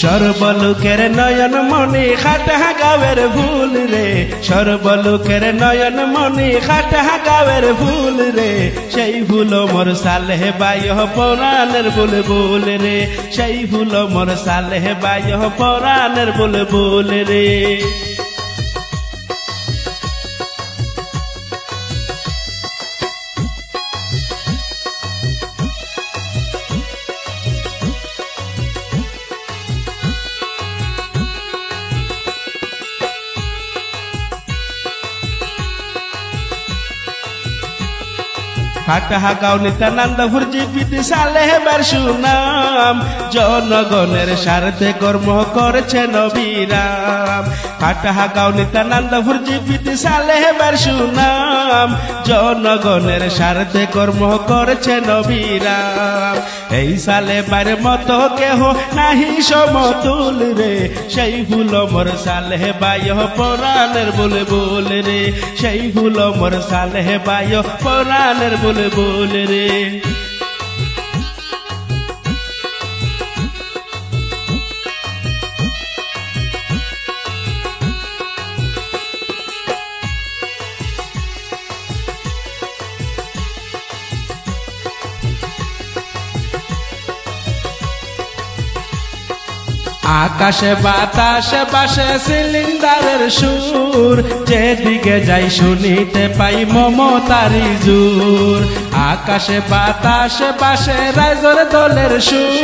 সর্বলোকের নয়ন মনি খাটা গাঁয়ের ফুল রে, সর্বলোকের নয়ন মনি খাটা গাঁয়ের ফুল রে, সেই ফুল মোর সালেহ বায়হ পরাণের বুলবুল রে, সেই ফুল মোর সালেহ বায়হ পরাণের বুলবুল রে। ফাটাগাঁও নিত্যানন্দপুর জীবিত সালেহ বার সুনাম, জনগণের স্বার্থে কর্ম করেছে নবীরাম। ফাটাগাঁও নিত্যানন্দপুর জীবিত সালেহ বার সুনাম, জনগণের স্বার্থে কর্ম করেছে নবীরাম। এই সালে বার মতো কেহ নাহি সমতুল রে, সেই ফুল মোর সালেহ বায়হ পরাণের বুলবুল রে, সেই ফুল মোর সালেহ বায়হ পরাণের বুলবুল রে। আকাশে বাতাসে বাসে সিলিন্ডারের সুর, যেদিকে যাই শুনিতে পাই মমতারি জোর। আকাশে বাতাসে বাসে রাইজর দলের সুর।